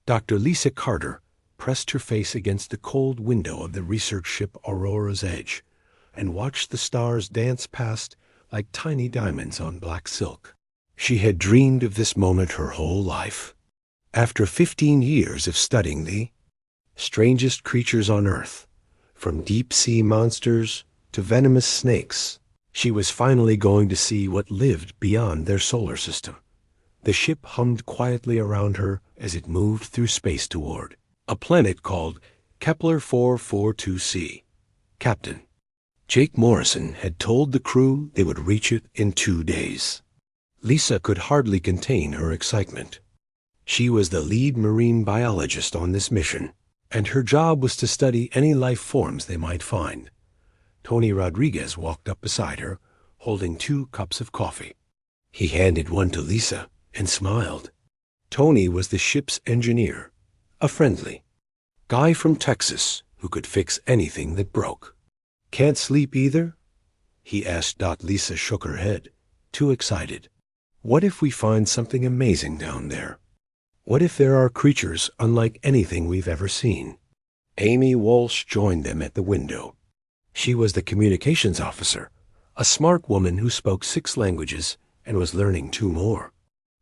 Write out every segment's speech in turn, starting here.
Dr. Lisa Carter pressed her face against the cold window of the research ship Aurora's Edge and watched the stars dance past like tiny diamonds on black silk. She had dreamed of this moment her whole life. After 15 years of studying the strangest creatures on Earth, from deep-sea monsters to venomous snakes, she was finally going to see what lived beyond their solar system. The ship hummed quietly around her as it moved through space toward a planet called Kepler 442c. Captain Jake Morrison had told the crew they would reach it in 2 days. Lisa could hardly contain her excitement. She was the lead marine biologist on this mission, and her job was to study any life forms they might find. Tony Rodriguez walked up beside her, holding 2 cups of coffee. He handed one to Lisa and smiled. Tony was the ship's engineer, a friendly guy from Texas who could fix anything that broke. "Can't sleep either?" he asked. Lisa shook her head, too excited. "What if we find something amazing down there? What if there are creatures unlike anything we've ever seen?" Amy Walsh joined them at the window. She was the communications officer, a smart woman who spoke 6 languages and was learning 2 more.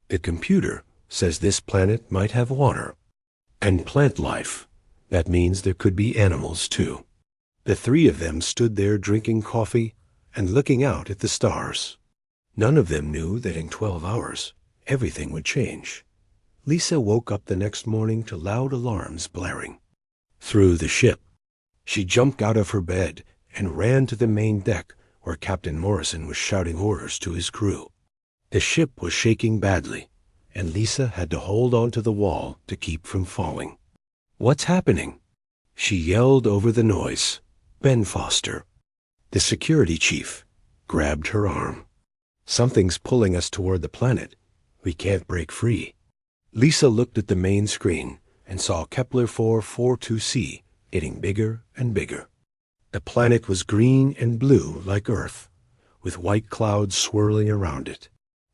"The computer says this planet might have water and plant life. That means there could be animals, too." The 3 of them stood there drinking coffee and looking out at the stars. None of them knew that in 12 hours, everything would change. Lisa woke up the next morning to loud alarms blaring through the ship. She jumped out of her bed and ran to the main deck where Captain Morrison was shouting orders to his crew. The ship was shaking badly, and Lisa had to hold onto the wall to keep from falling. "What's happening?" she yelled over the noise. Ben Foster, the security chief, grabbed her arm. "Something's pulling us toward the planet. We can't break free." Lisa looked at the main screen and saw Kepler 442c getting bigger and bigger. The planet was green and blue like Earth, with white clouds swirling around it.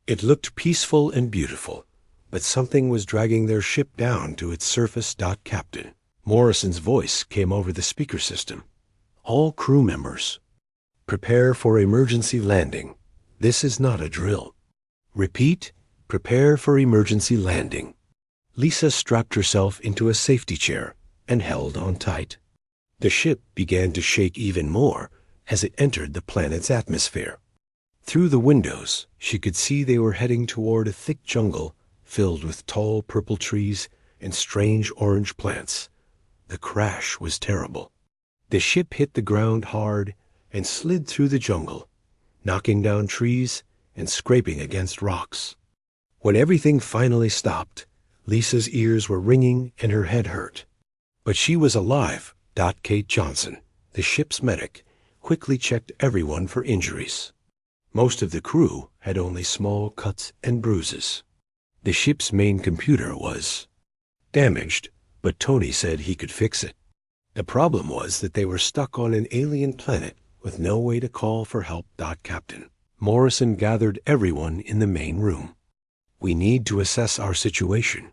It looked peaceful and beautiful, but something was dragging their ship down to its surface. Captain Morrison's voice came over the speaker system. "All crew members, prepare for emergency landing. This is not a drill. Repeat, prepare for emergency landing." Lisa strapped herself into a safety chair and held on tight. The ship began to shake even more as it entered the planet's atmosphere. Through the windows, she could see they were heading toward a thick jungle filled with tall purple trees and strange orange plants. The crash was terrible. The ship hit the ground hard and slid through the jungle, knocking down trees and scraping against rocks. When everything finally stopped, Lisa's ears were ringing and her head hurt. But she was alive. Kate Johnson, the ship's medic, quickly checked everyone for injuries. Most of the crew had only small cuts and bruises. The ship's main computer was damaged, but Tony said he could fix it. The problem was that they were stuck on an alien planet with no way to call for help. Captain Morrison gathered everyone in the main room. "We need to assess our situation.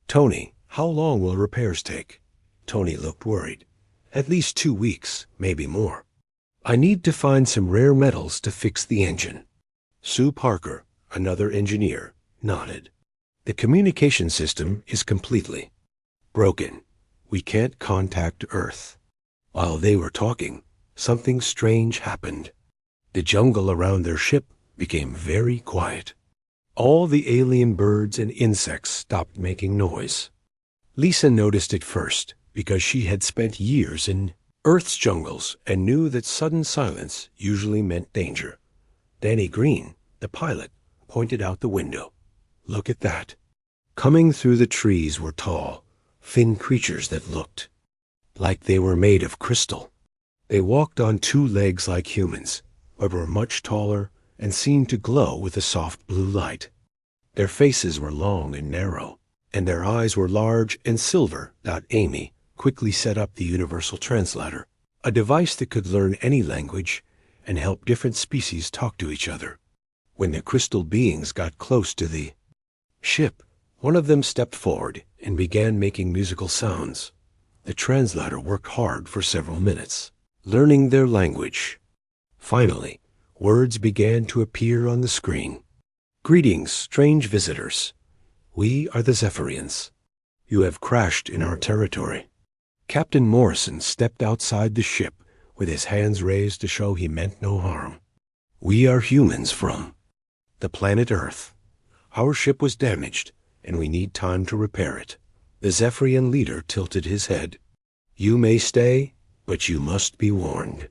Tony, how long will repairs take?" Tony looked worried. "At least 2 weeks, maybe more. I need to find some rare metals to fix the engine." Sue Parker, another engineer, nodded. "The communication system is completely broken. We can't contact Earth." While they were talking, something strange happened. The jungle around their ship became very quiet. All the alien birds and insects stopped making noise. Lisa noticed it first because she had spent years in Earth's jungles and knew that sudden silence usually meant danger. Danny Green, the pilot, pointed out the window. "Look at that." Coming through the trees were tall, thin creatures that looked like they were made of crystal. They walked on 2 legs like humans, but were much taller and seemed to glow with a soft blue light. Their faces were long and narrow, and their eyes were large and silver. Amy quickly set up the universal translator, a device that could learn any language and help different species talk to each other. When the crystal beings got close to the ship, One of them stepped forward and began making musical sounds. The translator worked hard for several minutes, learning their language. Finally, words began to appear on the screen. "Greetings, strange visitors. We are the Zephyrians. You have crashed in our territory." Captain Morrison stepped outside the ship with his hands raised to show he meant no harm. "We are humans from the planet Earth. Our ship was damaged, and we need time to repair it." The Zephyrian leader tilted his head. "You may stay, but you must be warned.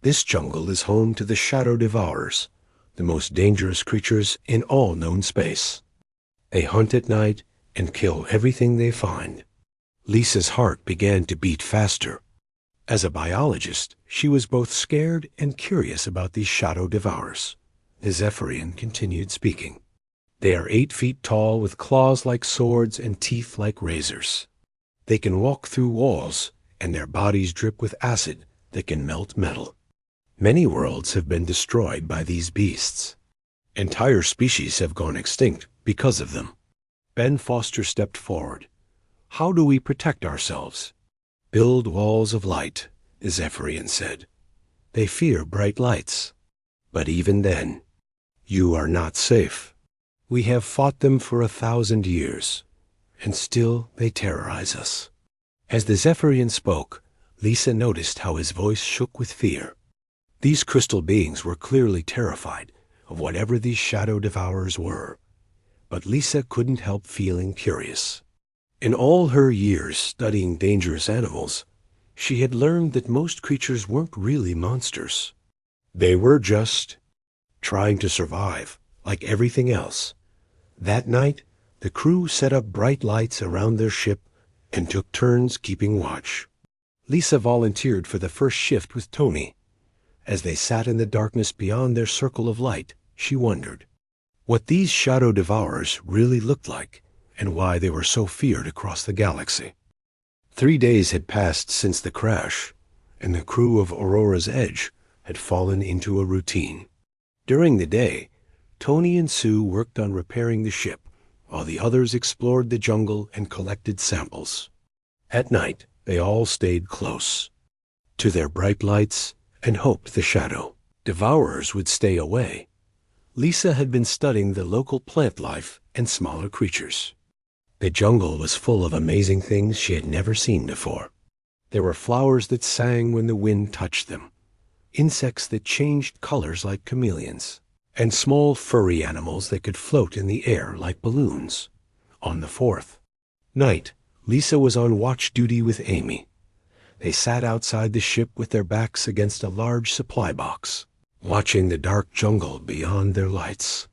This jungle is home to the Shadow Devourers, the most dangerous creatures in all known space. They hunt at night and kill everything they find." Lisa's heart began to beat faster. As a biologist, she was both scared and curious about these Shadow Devourers. The Zephyrian continued speaking. "They are 8 feet tall with claws like swords and teeth like razors. They can walk through walls, and their bodies drip with acid that can melt metal. Many worlds have been destroyed by these beasts. Entire species have gone extinct because of them." Ben Foster stepped forward. "How do we protect ourselves?" "Build walls of light," the Zephyrian said. "They fear bright lights. But even then, you are not safe. We have fought them for 1,000 years, and still they terrorize us." As the Zephyrian spoke, Lisa noticed how his voice shook with fear. These crystal beings were clearly terrified of whatever these Shadow Devourers were. But Lisa couldn't help feeling curious. In all her years studying dangerous animals, she had learned that most creatures weren't really monsters. They were just trying to survive, like everything else. That night, the crew set up bright lights around their ship and took turns keeping watch. Lisa volunteered for the first shift with Tony. As they sat in the darkness beyond their circle of light, she wondered what these Shadow Devourers really looked like and why they were so feared across the galaxy. 3 days had passed since the crash, and the crew of Aurora's Edge had fallen into a routine. During the day, Tony and Sue worked on repairing the ship, while the others explored the jungle and collected samples. At night, they all stayed close to their bright lights and hoped the Shadow Devourers would stay away. Lisa had been studying the local plant life and smaller creatures. The jungle was full of amazing things she had never seen before. There were flowers that sang when the wind touched them, insects that changed colors like chameleons, and small furry animals that could float in the air like balloons. On the 4th night, Lisa was on watch duty with Amy. They sat outside the ship with their backs against a large supply box, watching the dark jungle beyond their lights.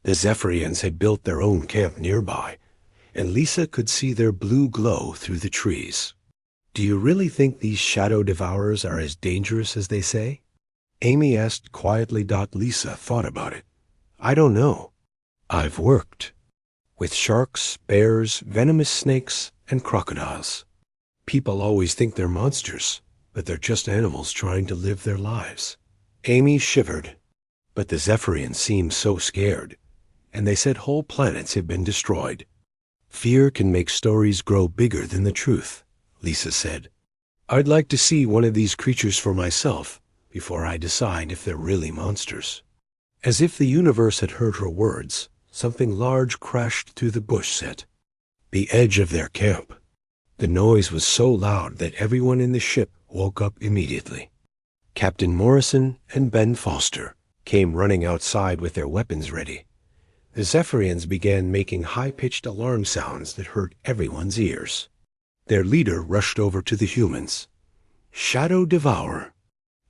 The Zephyrians had built their own camp nearby, and Lisa could see their blue glow through the trees. "Do you really think these Shadow Devourers are as dangerous as they say?" Amy asked quietly. Lisa thought about it. "I don't know. I've worked with sharks, bears, venomous snakes, and crocodiles. People always think they're monsters, but they're just animals trying to live their lives." Amy shivered. "But the Zephyrians seem so scared, and they said whole planets have been destroyed." "Fear can make stories grow bigger than the truth," Lisa said. "I'd like to see one of these creatures for myself before I decide if they're really monsters." As if the universe had heard her words, something large crashed through the bush set, the edge of their camp. The noise was so loud that everyone in the ship woke up immediately. Captain Morrison and Ben Foster came running outside with their weapons ready. The Zephyrians began making high-pitched alarm sounds that hurt everyone's ears. Their leader rushed over to the humans. "Shadow Devourer!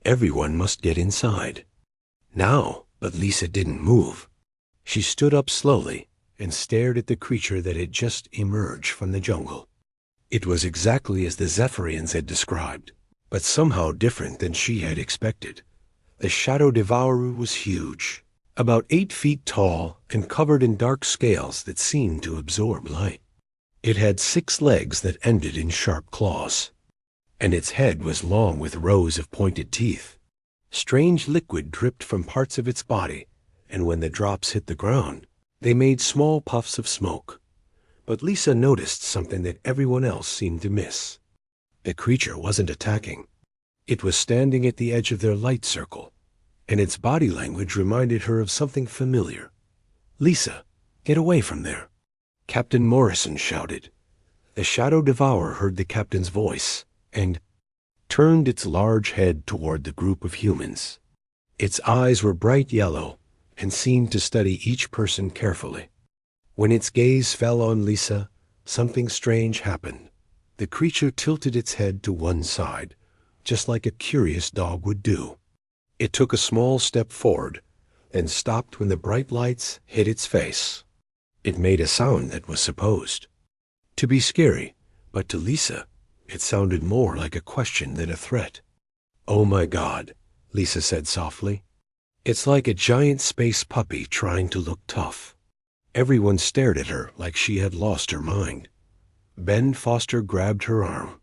Everyone must get inside now." But Lisa didn't move. She stood up slowly and stared at the creature that had just emerged from the jungle. It was exactly as the Zephyrians had described, but somehow different than she had expected. The Shadow Devourer was huge, about 8 feet tall and covered in dark scales that seemed to absorb light. It had 6 legs that ended in sharp claws, and its head was long with rows of pointed teeth. Strange liquid dripped from parts of its body, and when the drops hit the ground, they made small puffs of smoke. But Lisa noticed something that everyone else seemed to miss. The creature wasn't attacking. It was standing at the edge of their light circle, and its body language reminded her of something familiar. "Lisa, get away from there," Captain Morrison shouted. The Shadow Devourer heard the captain's voice and turned its large head toward the group of humans. Its eyes were bright yellow and seemed to study each person carefully. When its gaze fell on Lisa, something strange happened. The creature tilted its head to one side, just like a curious dog would do. It took a small step forward and stopped when the bright lights hit its face. It made a sound that was supposed to be scary, but to Lisa, it sounded more like a question than a threat. "Oh my God," Lisa said softly. "It's like a giant space puppy trying to look tough." Everyone stared at her like she had lost her mind. Ben Foster grabbed her arm.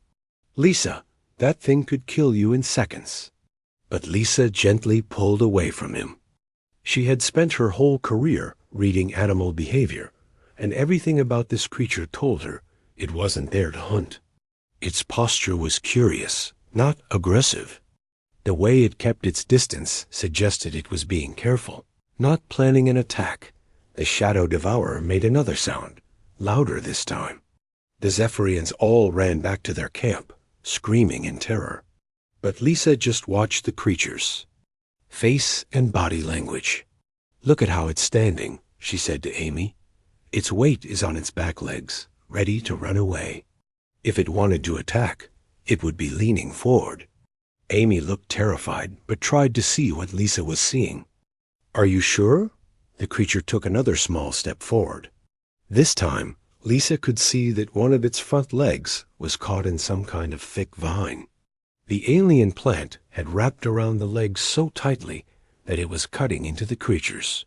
"Lisa, that thing could kill you in seconds." But Lisa gently pulled away from him. She had spent her whole career reading animal behavior, and everything about this creature told her it wasn't there to hunt. Its posture was curious, not aggressive. The way it kept its distance suggested it was being careful, not planning an attack. The Shadow Devourer made another sound, louder this time. The Zephyrians all ran back to their camp, screaming in terror. But Lisa just watched the creature's face and body language. "Look at how it's standing," she said to Amy. "Its weight is on its back legs, ready to run away. If it wanted to attack, it would be leaning forward." Amy looked terrified, but tried to see what Lisa was seeing. "Are you sure?" The creature took another small step forward. This time, Lisa could see that one of its front legs was caught in some kind of thick vine. The alien plant had wrapped around the legs so tightly that it was cutting into the creature's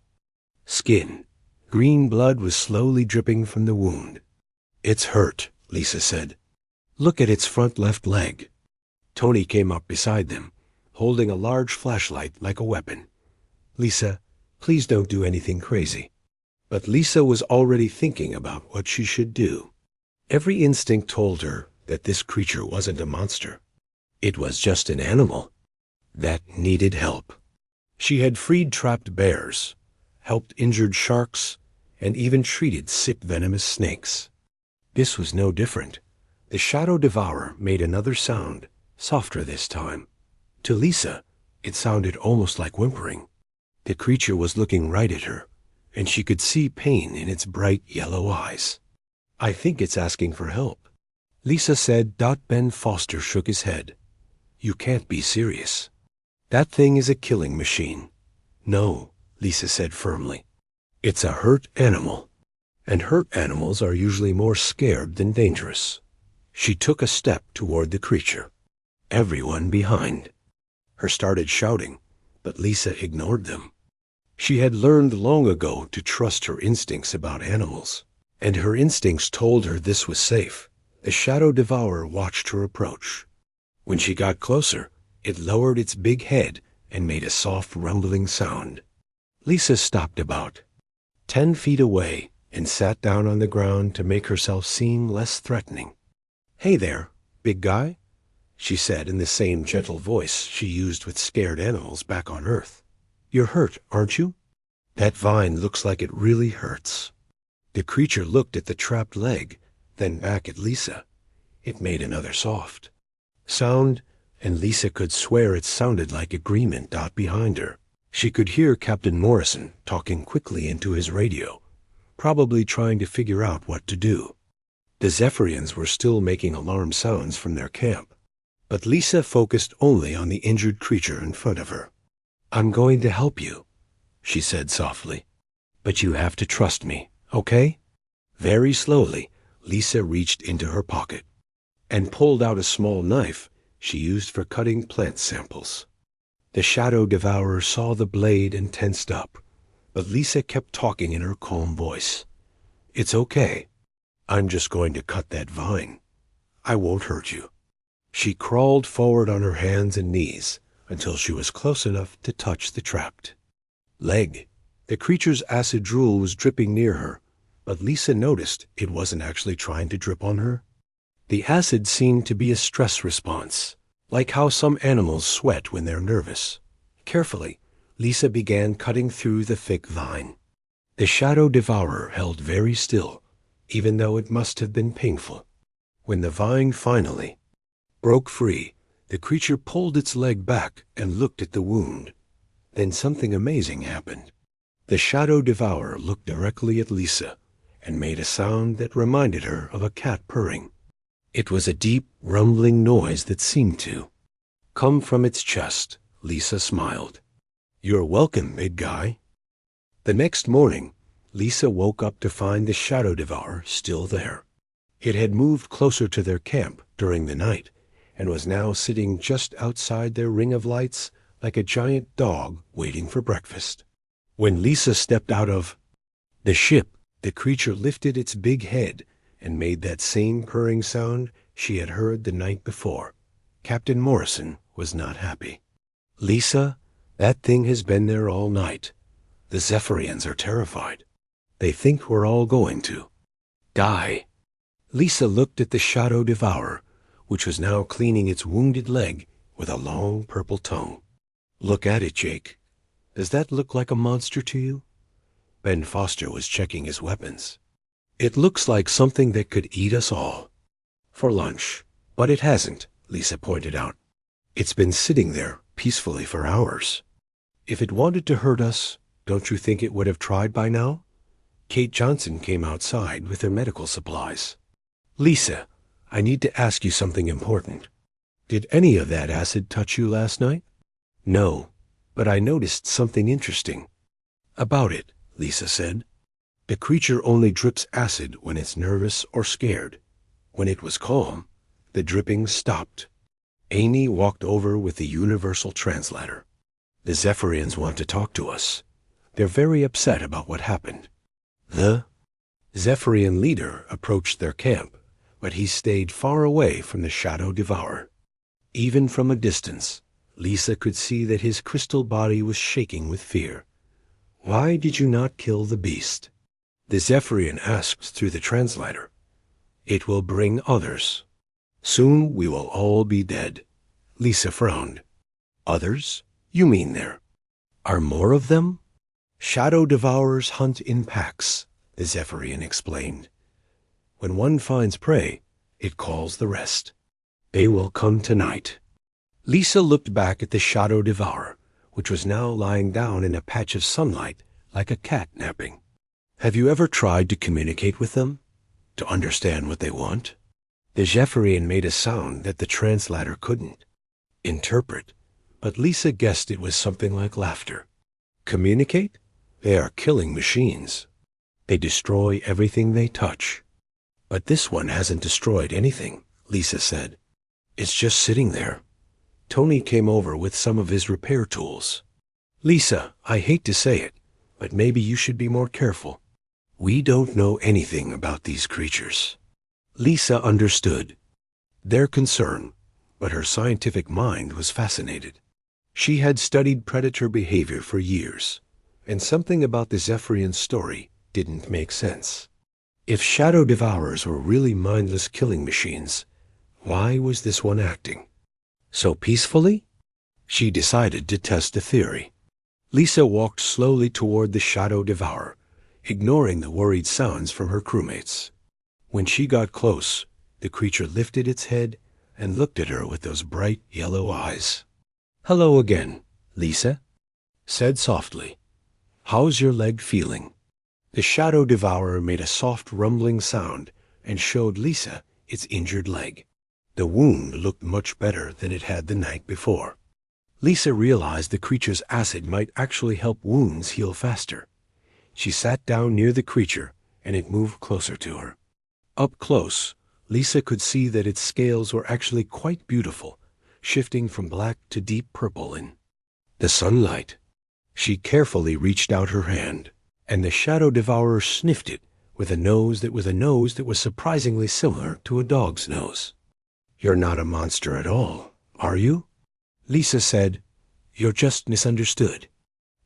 skin. Green blood was slowly dripping from the wound. "It's hurt," Lisa said. "Look at its front left leg." Tony came up beside them, holding a large flashlight like a weapon. "Lisa, please don't do anything crazy." But Lisa was already thinking about what she should do. Every instinct told her that this creature wasn't a monster. It was just an animal that needed help. She had freed trapped bears, helped injured sharks, and even treated sick venomous snakes. This was no different. The Shadow Devourer made another sound, softer this time. To Lisa, it sounded almost like whimpering. The creature was looking right at her, and she could see pain in its bright yellow eyes. "I think it's asking for help," Lisa said. Ben Foster shook his head. "You can't be serious. That thing is a killing machine." "No," Lisa said firmly. "It's a hurt animal, and hurt animals are usually more scared than dangerous." She took a step toward the creature. Everyone behind her started shouting, but Lisa ignored them. She had learned long ago to trust her instincts about animals, and her instincts told her this was safe. The Shadow Devourer watched her approach. When she got closer, it lowered its big head and made a soft rumbling sound. Lisa stopped about 10 feet away and sat down on the ground to make herself seem less threatening. "Hey there, big guy," she said in the same gentle voice she used with scared animals back on Earth. "You're hurt, aren't you? That vine looks like it really hurts." The creature looked at the trapped leg, then back at Lisa. It made another soft sound, and Lisa could swear it sounded like agreement out behind her. She could hear Captain Morrison talking quickly into his radio, probably trying to figure out what to do. The Zephyrians were still making alarm sounds from their camp, but Lisa focused only on the injured creature in front of her. "I'm going to help you," she said softly, "but you have to trust me, okay?" Very slowly, Lisa reached into her pocket and pulled out a small knife she used for cutting plant samples. The Shadow Devourer saw the blade and tensed up, but Lisa kept talking in her calm voice. "It's okay. I'm just going to cut that vine. I won't hurt you." She crawled forward on her hands and knees until she was close enough to touch the trapped leg. The creature's acid drool was dripping near her, but Lisa noticed it wasn't actually trying to drip on her. The acid seemed to be a stress response, like how some animals sweat when they're nervous. Carefully, Lisa began cutting through the thick vine. The shadow devourer held very still, even though it must have been painful. When the vine finally broke free, the creature pulled its leg back and looked at the wound. Then something amazing happened. The shadow devourer looked directly at Lisa and made a sound that reminded her of a cat purring. It was a deep, rumbling noise that seemed to come from its chest. Lisa smiled. "You're welcome, big guy." The next morning, Lisa woke up to find the shadow devourer still there. It had moved closer to their camp during the night and was now sitting just outside their ring of lights like a giant dog waiting for breakfast. When Lisa stepped out of the ship, the creature lifted its big head and made that same purring sound she had heard the night before. Captain Morrison was not happy. "Lisa, that thing has been there all night. The Zephyrians are terrified. They think we're all going to die." Lisa looked at the shadow devourer, which was now cleaning its wounded leg with a long purple tongue. "Look at it, Jake. Does that look like a monster to you?" Ben Foster was checking his weapons. "It looks like something that could eat us all for lunch, but it hasn't," Lisa pointed out. "It's been sitting there peacefully for hours. If it wanted to hurt us, don't you think it would have tried by now?" Kate Johnson came outside with her medical supplies. "Lisa, I need to ask you something important. Did any of that acid touch you last night?" "No, but I noticed something interesting about it," Lisa said. "The creature only drips acid when it's nervous or scared. When it was calm, the dripping stopped." Amy walked over with the universal translator. "The Zephyrians want to talk to us. They're very upset about what happened." The Zephyrian leader approached their camp, but he stayed far away from the shadow devourer. Even from a distance, Lisa could see that his crystal body was shaking with fear. "Why did you not kill the beast?" the Zephyrian asked through the translator. "It will bring others. Soon we will all be dead." Lisa frowned. "Others? You mean there are more of them?" "Shadow devourers hunt in packs," the Zephyrian explained. "When one finds prey, it calls the rest. They will come tonight." Lisa looked back at the shadow devourer, which was now lying down in a patch of sunlight like a cat napping. "Have you ever tried to communicate with them? To understand what they want?" The Zephyrian made a sound that the translator couldn't interpret, but Lisa guessed it was something like laughter. "Communicate? They are killing machines. They destroy everything they touch." "But this one hasn't destroyed anything," Lisa said. "It's just sitting there. Tony came over with some of his repair tools." "Lisa, I hate to say it, but maybe you should be more careful. We don't know anything about these creatures." Lisa understood their concern, but her scientific mind was fascinated. She had studied predator behavior for years, and something about the Zephyrian story didn't make sense. If shadow devourers were really mindless killing machines, why was this one acting so peacefully? She decided to test a theory. Lisa walked slowly toward the shadow devourer, ignoring the worried sounds from her crewmates. When she got close, the creature lifted its head and looked at her with those bright yellow eyes. "Hello again," Lisa said softly. "How's your leg feeling?" The shadow devourer made a soft rumbling sound and showed Lisa its injured leg. The wound looked much better than it had the night before. Lisa realized the creature's acid might actually help wounds heal faster. She sat down near the creature, and it moved closer to her. Up close, Lisa could see that its scales were actually quite beautiful, shifting from black to deep purple in the sunlight. She carefully reached out her hand, and the shadow devourer sniffed it with a nose that was surprisingly similar to a dog's nose. "You're not a monster at all, are you?" Lisa said. "You're just misunderstood."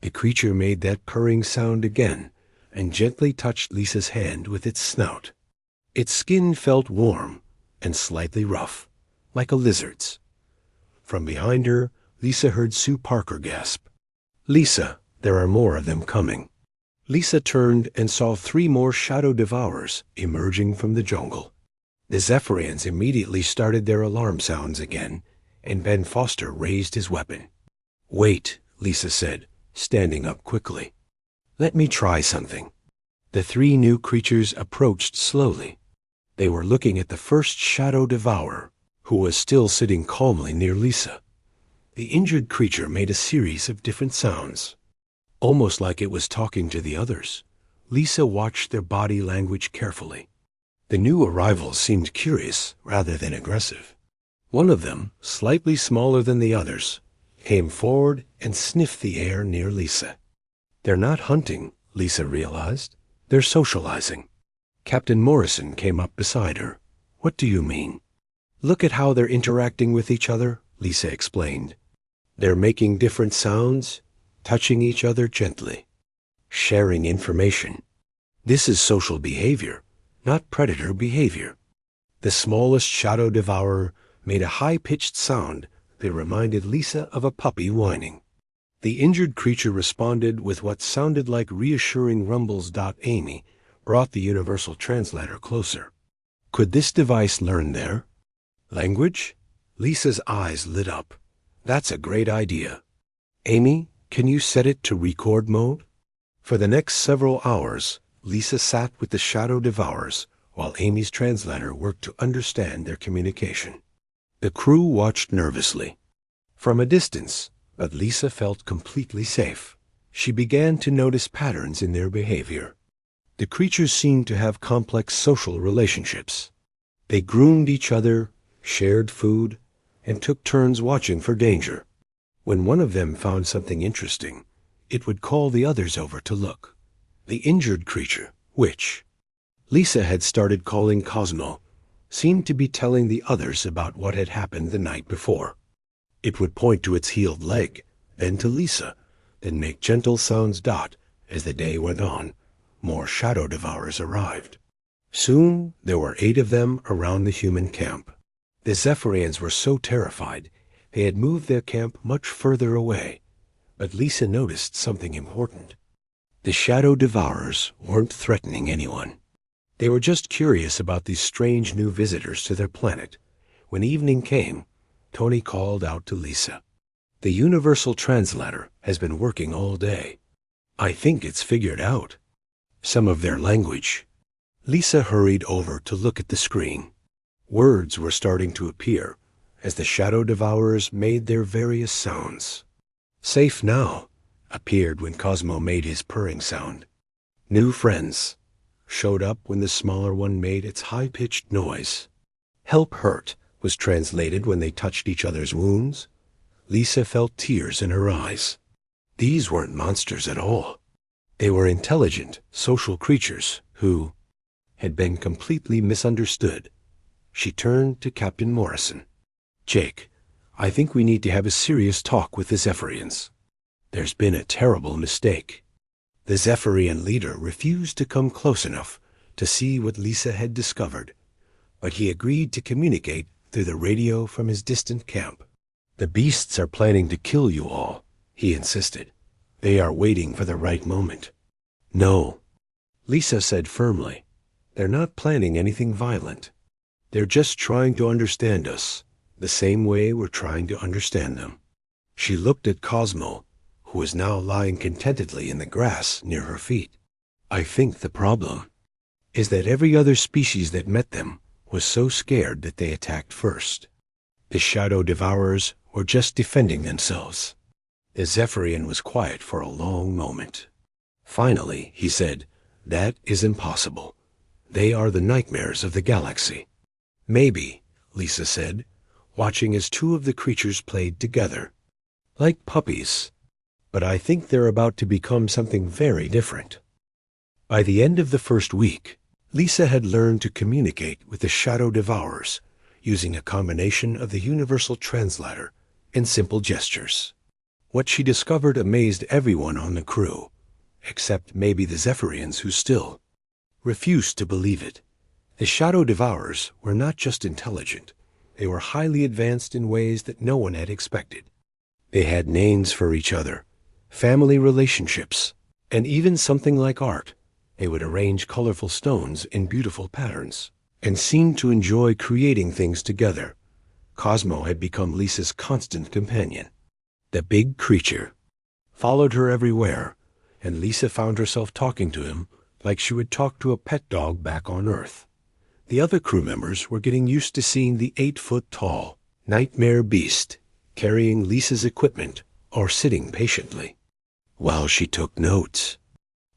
The creature made that purring sound again and gently touched Lisa's hand with its snout. Its skin felt warm and slightly rough, like a lizard's. From behind her, Lisa heard Sue Parker gasp, "Lisa, there are more of them coming." Lisa turned and saw 3 more shadow devourers emerging from the jungle. The Zephyrians immediately started their alarm sounds again, and Ben Foster raised his weapon. "Wait," Lisa said, standing up quickly. "Let me try something." The 3 new creatures approached slowly. They were looking at the first shadow devourer, who was still sitting calmly near Lisa. The injured creature made a series of different sounds, almost like it was talking to the others. Lisa watched their body language carefully. The new arrivals seemed curious rather than aggressive. One of them, slightly smaller than the others, came forward and sniffed the air near Lisa. "They're not hunting," Lisa realized. "They're socializing." Captain Morrison came up beside her. "What do you mean?" "Look at how they're interacting with each other," Lisa explained. "They're making different sounds, touching each other gently, sharing information. This is social behavior, not predator behavior." The smallest shadow devourer made a high-pitched sound that reminded Lisa of a puppy whining. The injured creature responded with what sounded like reassuring rumbles. Amy brought the universal translator closer. Could this device learn their language? Lisa's eyes lit up. "That's a great idea. Amy, can you set it to record mode?" For the next several hours, Lisa sat with the shadow devourers while Amy's translator worked to understand their communication. The crew watched nervously from a distance, but Lisa felt completely safe. She began to notice patterns in their behavior. The creatures seemed to have complex social relationships. They groomed each other, shared food, and took turns watching for danger. When one of them found something interesting, it would call the others over to look. The injured creature, which Lisa had started calling Cosmo, seemed to be telling the others about what had happened the night before. It would point to its healed leg, then to Lisa, then make gentle sounds. As the day went on, more shadow devourers arrived. Soon there were 8 of them around the human camp. The Zephyrians were so terrified they had moved their camp much further away, but Lisa noticed something important. The shadow devourers weren't threatening anyone. They were just curious about these strange new visitors to their planet. When evening came, Tony called out to Lisa, "The universal translator has been working all day. I think it's figured out some of their language." Lisa hurried over to look at the screen. Words were starting to appear as the shadow devourers made their various sounds. "Safe now" appeared when Cosmo made his purring sound. "New friends" showed up when the smaller one made its high-pitched noise. "Help hurt" was translated when they touched each other's wounds. Lisa felt tears in her eyes. These weren't monsters at all. They were intelligent, social creatures who had been completely misunderstood. She turned to Captain Morrison. "Jake, I think we need to have a serious talk with the Zephyrians. There's been a terrible mistake." The Zephyrian leader refused to come close enough to see what Lisa had discovered, but he agreed to communicate through the radio from his distant camp. "The beasts are planning to kill you all," he insisted. "They are waiting for the right moment." "No," Lisa said firmly. "They're not planning anything violent. They're just trying to understand us, the same way we're trying to understand them." She looked at Cosmo, who was now lying contentedly in the grass near her feet. "I think the problem is that every other species that met them was so scared that they attacked first. The shadow devourers were just defending themselves." The Zephyrian was quiet for a long moment. Finally, he said, "That is impossible. They are the nightmares of the galaxy." "Maybe," Lisa said, watching as 2 of the creatures played together. "Like puppies. But I think they're about to become something very different." By the end of the first week, Lisa had learned to communicate with the shadow devourers using a combination of the universal translator and simple gestures. What she discovered amazed everyone on the crew, except maybe the Zephyrians who still refused to believe it. The Shadow Devourers were not just intelligent, they were highly advanced in ways that no one had expected. They had names for each other, family relationships, and even something like art. They would arrange colorful stones in beautiful patterns, and seemed to enjoy creating things together. Cosmo had become Lisa's constant companion. The big creature followed her everywhere, and Lisa found herself talking to him like she would talk to a pet dog back on Earth. The other crew members were getting used to seeing the 8-foot-tall nightmare beast carrying Lisa's equipment or sitting patiently while she took notes.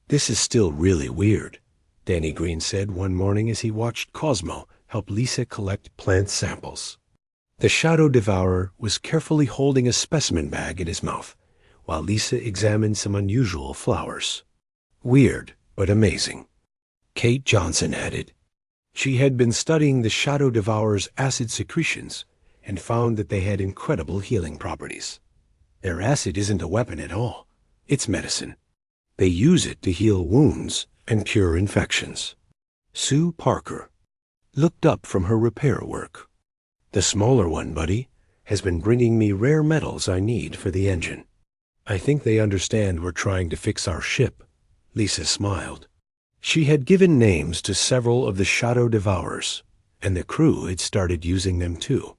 "This is still really weird," Danny Green said one morning as he watched Cosmo help Lisa collect plant samples. The Shadow Devourer was carefully holding a specimen bag in his mouth, while Lisa examined some unusual flowers. "Weird, but amazing," Kate Johnson added. She had been studying the Shadow Devourer's acid secretions and found that they had incredible healing properties. Their acid isn't a weapon at all. It's medicine. They use it to heal wounds and cure infections. Sue Parker looked up from her repair work. "The smaller one, buddy, has been bringing me rare metals I need for the engine." "I think they understand we're trying to fix our ship," Lisa smiled. She had given names to several of the Shadow Devourers, and the crew had started using them too.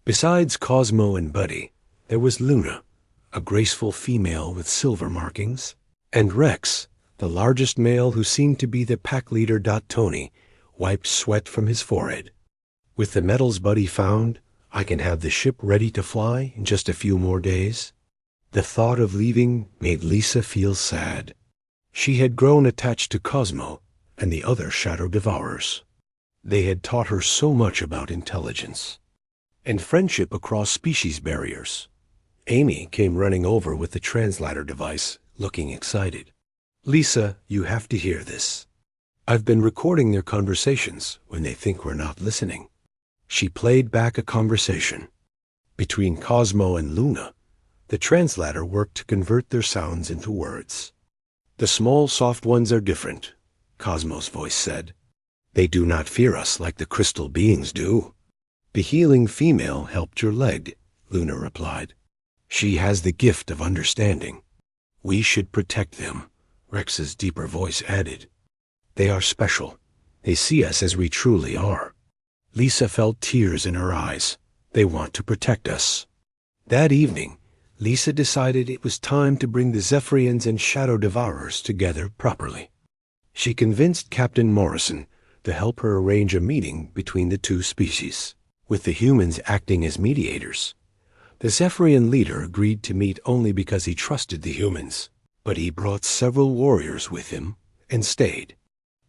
Besides Cosmo and Buddy, there was Luna, a graceful female with silver markings, and Rex, the largest male who seemed to be the pack leader. Tony wiped sweat from his forehead. "With the metals Buddy found, I can have the ship ready to fly in just a few more days." The thought of leaving made Lisa feel sad. She had grown attached to Cosmo and the other Shadow Devourers. They had taught her so much about intelligence and friendship across species barriers. Amy came running over with the translator device, looking excited. "Lisa, you have to hear this. I've been recording their conversations when they think we're not listening." She played back a conversation between Cosmo and Luna. The translator worked to convert their sounds into words. "The small, soft ones are different," Cosmo's voice said. "They do not fear us like the crystal beings do." "The healing female helped your leg," Luna replied. "She has the gift of understanding." "We should protect them," Rex's deeper voice added. "They are special. They see us as we truly are." Lisa felt tears in her eyes. They want to protect us. That evening, Lisa decided it was time to bring the Zephyrians and Shadow Devourers together properly. She convinced Captain Morrison to help her arrange a meeting between the two species, with the humans acting as mediators. The Zephyrian leader agreed to meet only because he trusted the humans, but he brought several warriors with him and stayed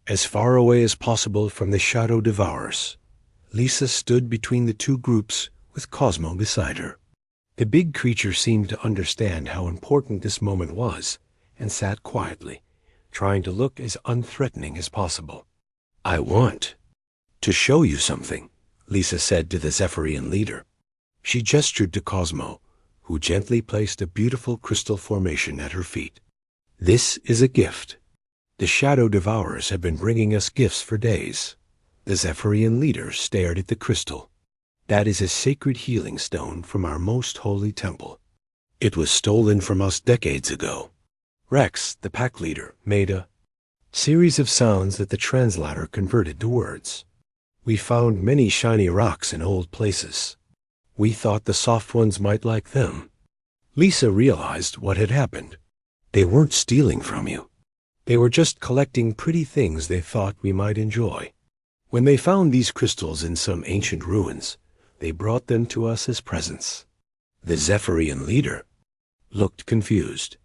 as far away as possible from the Shadow Devourers. Lisa stood between the two groups with Cosmo beside her. The big creature seemed to understand how important this moment was and sat quietly, trying to look as unthreatening as possible. "I want to show you something," Lisa said to the Zephyrian leader. She gestured to Cosmo, who gently placed a beautiful crystal formation at her feet. "This is a gift. The Shadow Devourers have been bringing us gifts for days." The Zephyrian leader stared at the crystal. "That is a sacred healing stone from our most holy temple. It was stolen from us decades ago." Rex, the pack leader, made a series of sounds that the translator converted to words. "We found many shiny rocks in old places. We thought the soft ones might like them." Lisa realized what had happened. They weren't stealing from you. They were just collecting pretty things they thought we might enjoy. When they found these crystals in some ancient ruins, they brought them to us as presents. The Zephyrian leader looked confused,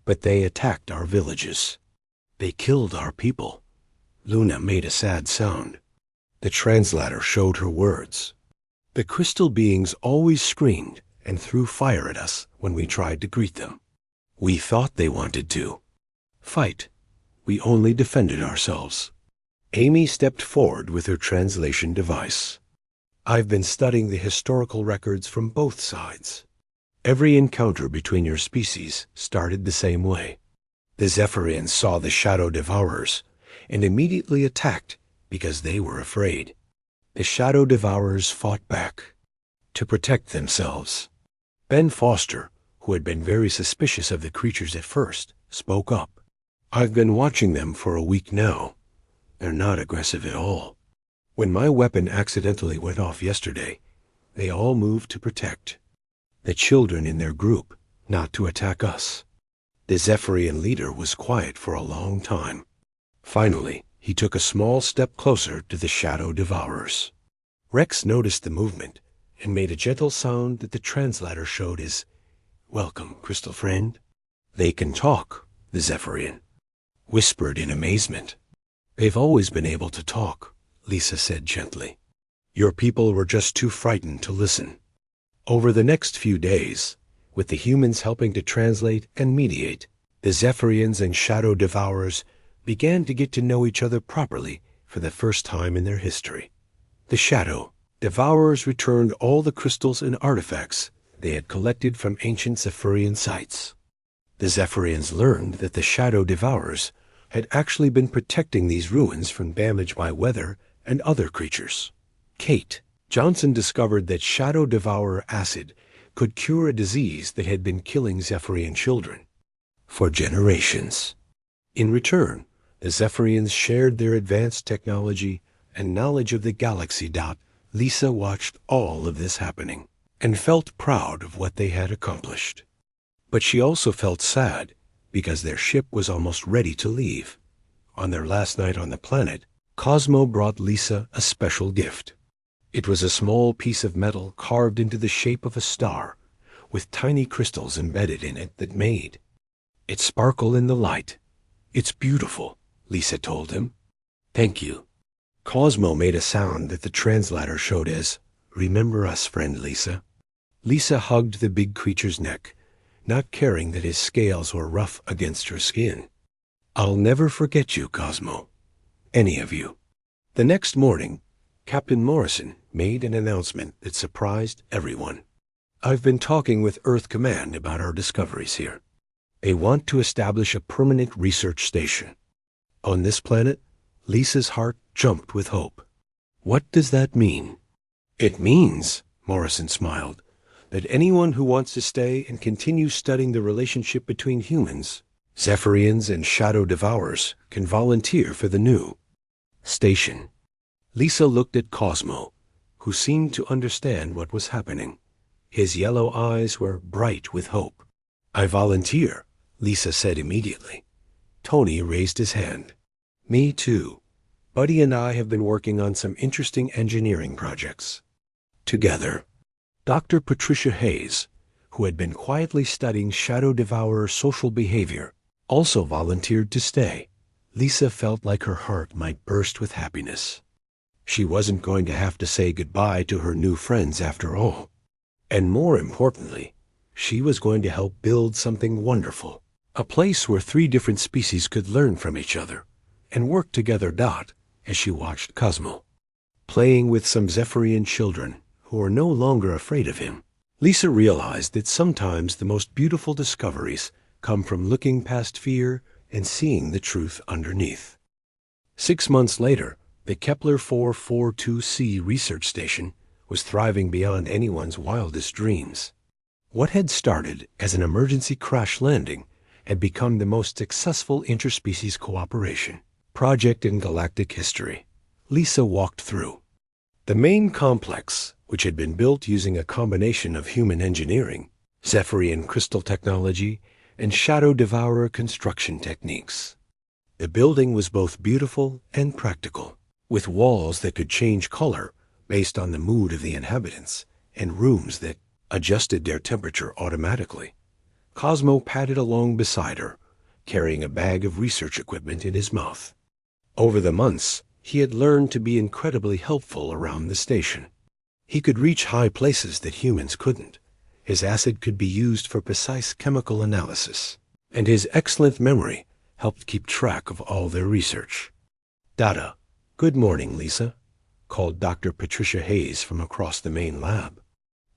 but they attacked our villages. They killed our people. Luna made a sad sound. The translator showed her words. The crystal beings always screamed and threw fire at us when we tried to greet them. We thought they wanted to fight. We only defended ourselves. Amy stepped forward with her translation device. "I've been studying the historical records from both sides. Every encounter between your species started the same way. The Zephyrians saw the Shadow Devourers and immediately attacked because they were afraid. The Shadow Devourers fought back to protect themselves. Ben Foster, who had been very suspicious of the creatures at first, spoke up. "I've been watching them for a week now. They're not aggressive at all. When my weapon accidentally went off yesterday, they all moved to protect the children in their group, not to attack us." The Zephyrian leader was quiet for a long time. Finally, he took a small step closer to the Shadow Devourers. Rex noticed the movement and made a gentle sound that the translator showed as, "Welcome, crystal friend." "They can talk," the Zephyrian whispered in amazement. "They've always been able to talk," Lisa said gently. "Your people were just too frightened to listen." Over the next few days, with the humans helping to translate and mediate, the Zephyrians and Shadow Devourers began to get to know each other properly for the first time in their history. The Shadow Devourers returned all the crystals and artifacts they had collected from ancient Zephyrian sites. The Zephyrians learned that the Shadow Devourers had actually been protecting these ruins from damage by weather and other creatures. Kate Johnson discovered that Shadow Devourer acid could cure a disease that had been killing Zephyrian children for generations. In return, the Zephyrians shared their advanced technology and knowledge of the galaxy. Lisa watched all of this happening and felt proud of what they had accomplished. But she also felt sad because their ship was almost ready to leave. On their last night on the planet, Cosmo brought Lisa a special gift. It was a small piece of metal carved into the shape of a star, with tiny crystals embedded in it that made it sparkle in the light. "It's beautiful," Lisa told him. "Thank you." Cosmo made a sound that the translator showed as, "Remember us, friend Lisa." Lisa hugged the big creature's neck, not caring that his scales were rough against her skin. "I'll never forget you, Cosmo. Any of you." The next morning, Captain Morrison made an announcement that surprised everyone. "I've been talking with Earth Command about our discoveries here. They want to establish a permanent research station on this planet." Lisa's heart jumped with hope. "What does that mean?" "It means," Morrison smiled, "that anyone who wants to stay and continue studying the relationship between humans, Zephyrians, and Shadow Devourers can volunteer for the new station." Lisa looked at Cosmo, who seemed to understand what was happening. His yellow eyes were bright with hope. "I volunteer," Lisa said immediately. Tony raised his hand. "Me too. Buddy and I have been working on some interesting engineering projects together." Dr. Patricia Hayes, who had been quietly studying Shadow Devourer social behavior, also volunteered to stay. Lisa felt like her heart might burst with happiness. She wasn't going to have to say goodbye to her new friends after all. And more importantly, she was going to help build something wonderful, a place where 3 different species could learn from each other and work together. As she watched Cosmo playing with some Zephyrian children who were no longer afraid of him, Lisa realized that sometimes the most beautiful discoveries come from looking past fear and seeing the truth underneath. 6 months later, the Kepler 442c research station was thriving beyond anyone's wildest dreams. What had started as an emergency crash landing had become the most successful interspecies cooperation project in galactic history. Lisa walked through the main complex, which had been built using a combination of human engineering, Zephyrian crystal technology, and Shadow Devourer construction techniques. The building was both beautiful and practical, with walls that could change color based on the mood of the inhabitants, and rooms that adjusted their temperature automatically. Cosmo padded along beside her, carrying a bag of research equipment in his mouth. Over the months, he had learned to be incredibly helpful around the station. He could reach high places that humans couldn't. His acid could be used for precise chemical analysis, and his excellent memory helped keep track of all their research. "Dada, good morning, Lisa," called Dr. Patricia Hayes from across the main lab.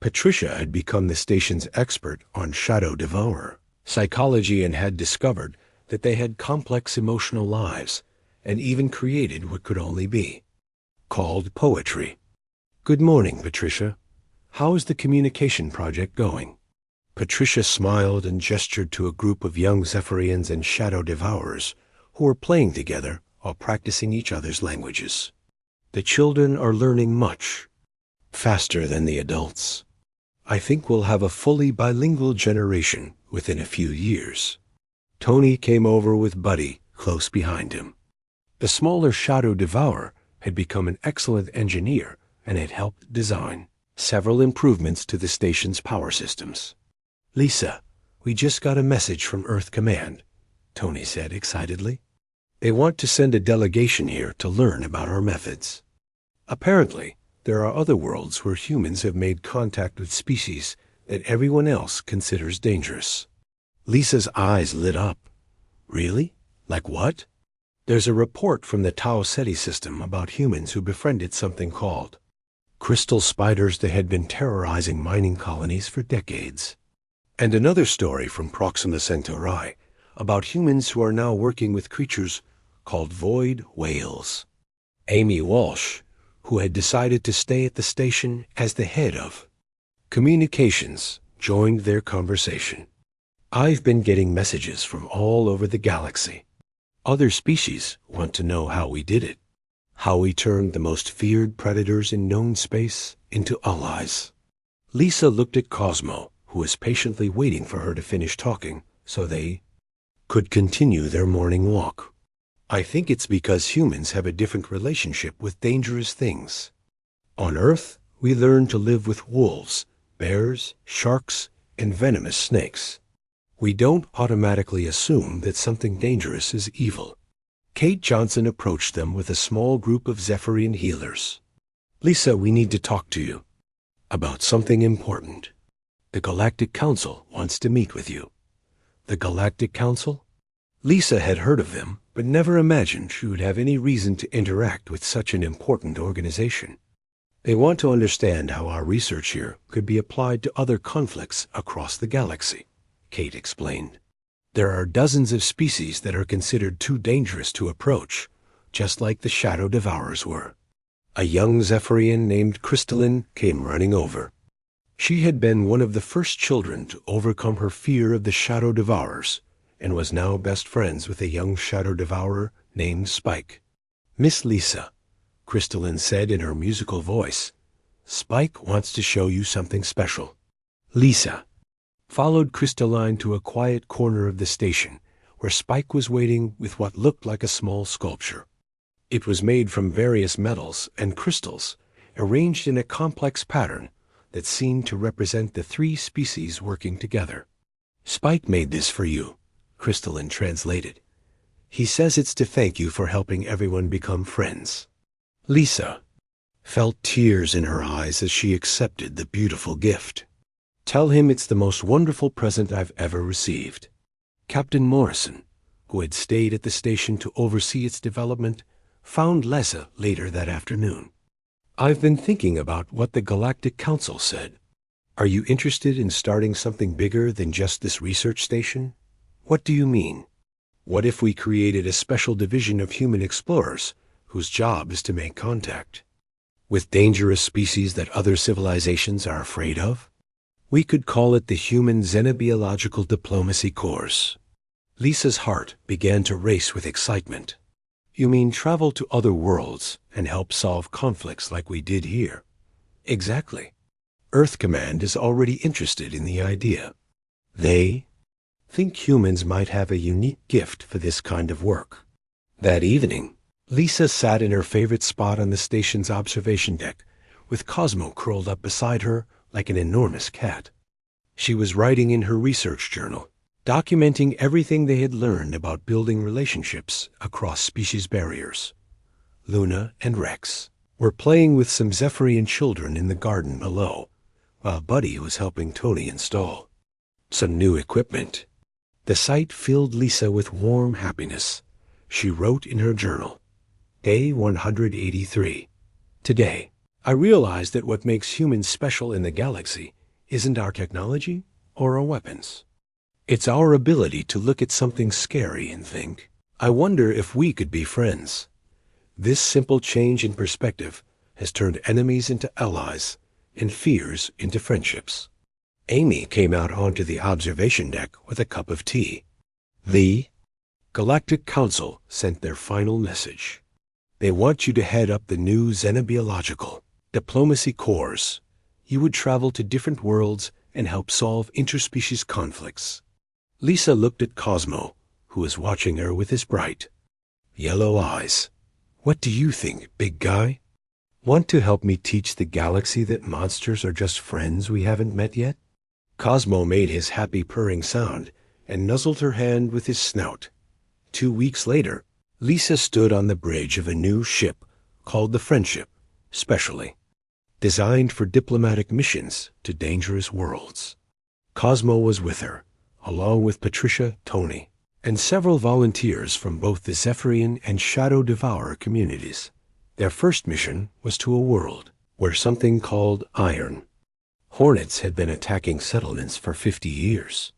Patricia had become the station's expert on Shadow Devourer psychology and had discovered that they had complex emotional lives, and even created what could only be called poetry. "Good morning, Patricia. How is the communication project going?" Patricia smiled and gestured to a group of young Zephyrians and Shadow Devourers who were playing together while practicing each other's languages. "The children are learning much, faster than the adults. I think we'll have a fully bilingual generation within a few years." Tony came over with Buddy close behind him. The smaller Shadow Devourer had become an excellent engineer and had helped design several improvements to the station's power systems. "Lisa, we just got a message from Earth Command," Tony said excitedly. "They want to send a delegation here to learn about our methods. Apparently, there are other worlds where humans have made contact with species that everyone else considers dangerous." Lisa's eyes lit up. "Really? Like what?" "There's a report from the Tau Ceti system about humans who befriended something called crystal spiders that had been terrorizing mining colonies for decades. And another story from Proxima Centauri about humans who are now working with creatures called void whales." Amy Walsh, who had decided to stay at the station as the head of communications, joined their conversation. "I've been getting messages from all over the galaxy. Other species want to know how we did it, how we turned the most feared predators in known space into allies." Lisa looked at Cosmo, who was patiently waiting for her to finish talking so they could continue their morning walk. "I think it's because humans have a different relationship with dangerous things. On Earth, we learn to live with wolves, bears, sharks, and venomous snakes. We don't automatically assume that something dangerous is evil." Kate Johnson approached them with a small group of Zephyrian healers. "Lisa, we need to talk to you about something important. The Galactic Council wants to meet with you." The Galactic Council? Lisa had heard of them, but never imagined she would have any reason to interact with such an important organization. "They want to understand how our research here could be applied to other conflicts across the galaxy," Kate explained. "There are dozens of species that are considered too dangerous to approach, just like the Shadow Devourers were." A young Zephyrian named Crystalline came running over. She had been one of the first children to overcome her fear of the Shadow Devourers, and was now best friends with a young Shadow Devourer named Spike. "Miss Lisa," Crystalline said in her musical voice, "Spike wants to show you something special." Lisa followed Crystalline to a quiet corner of the station, where Spike was waiting with what looked like a small sculpture. It was made from various metals and crystals, arranged in a complex pattern that seemed to represent the three species working together. "Spike made this for you," Crystalline translated. "He says it's to thank you for helping everyone become friends." Lisa felt tears in her eyes as she accepted the beautiful gift. "Tell him it's the most wonderful present I've ever received." Captain Morrison, who had stayed at the station to oversee its development, found Lisa later that afternoon. "I've been thinking about what the Galactic Council said. Are you interested in starting something bigger than just this research station?" "What do you mean?" "What if we created a special division of human explorers whose job is to make contact with dangerous species that other civilizations are afraid of? We could call it the Human Xenobiological Diplomacy Course." Lisa's heart began to race with excitement. "You mean travel to other worlds and help solve conflicts like we did here?" "Exactly. Earth Command is already interested in the idea. They think humans might have a unique gift for this kind of work." That evening, Lisa sat in her favorite spot on the station's observation deck, with Cosmo curled up beside her like an enormous cat. She was writing in her research journal, documenting everything they had learned about building relationships across species barriers. Luna and Rex were playing with some Zephyrian children in the garden below, while Buddy was helping Tony install some new equipment. The sight filled Lisa with warm happiness. She wrote in her journal, Day 183. "Today, I realized that what makes humans special in the galaxy isn't our technology or our weapons. It's our ability to look at something scary and think, I wonder if we could be friends. This simple change in perspective has turned enemies into allies and fears into friendships. Amy came out onto the observation deck with a cup of tea. The Galactic Council sent their final message. They want you to head up the new xenobiological diplomacy corps. You would travel to different worlds and help solve interspecies conflicts. Lisa looked at Cosmo, who was watching her with his bright yellow eyes. What do you think, big guy? Want to help me teach the galaxy that monsters are just friends we haven't met yet? Cosmo made his happy purring sound and nuzzled her hand with his snout. 2 weeks later, Lisa stood on the bridge of a new ship called the Friendship, specially designed for diplomatic missions to dangerous worlds. Cosmo was with her, along with Patricia, Tony, and several volunteers from both the Zephyrian and Shadow Devourer communities. Their first mission was to a world where something called iron hornets had been attacking settlements for 50 years.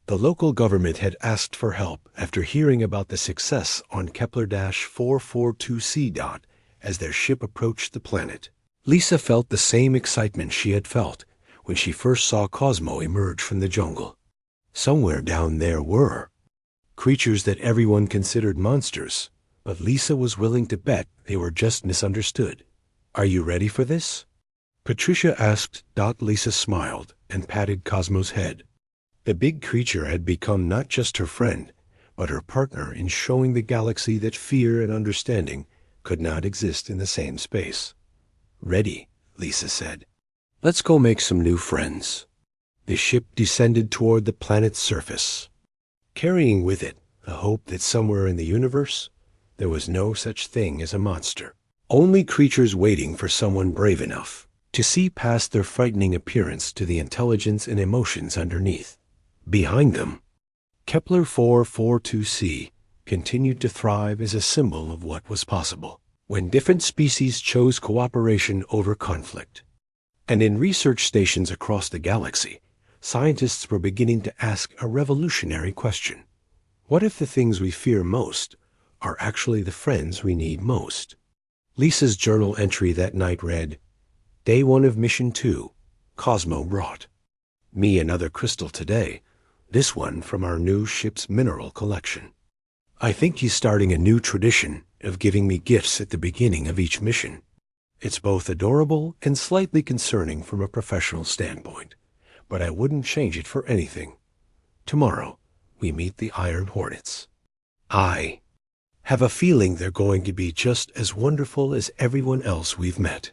The local government had asked for help after hearing about the success on Kepler-442c. As their ship approached the planet. Lisa felt the same excitement she had felt when she first saw Cosmo emerge from the jungle. Somewhere down there were creatures that everyone considered monsters, but Lisa was willing to bet they were just misunderstood. Are you ready for this? Patricia asked. Lisa smiled and patted Cosmo's head. The big creature had become not just her friend, but her partner in showing the galaxy that fear and understanding could not exist in the same space. Ready, Lisa said. Let's go make some new friends. The ship descended toward the planet's surface, carrying with it the hope that somewhere in the universe there was no such thing as a monster. Only creatures waiting for someone brave enough to see past their frightening appearance to the intelligence and emotions underneath. Behind them, Kepler-442c continued to thrive as a symbol of what was possible when different species chose cooperation over conflict. And in research stations across the galaxy, scientists were beginning to ask a revolutionary question. What if the things we fear most are actually the friends we need most? Lisa's journal entry that night read, Day 1 of Mission 2, Cosmo brought me another crystal today, this one from our new ship's mineral collection. I think he's starting a new tradition of giving me gifts at the beginning of each mission. It's both adorable and slightly concerning from a professional standpoint, but I wouldn't change it for anything. Tomorrow, we meet the Iron Hornets. I have a feeling they're going to be just as wonderful as everyone else we've met.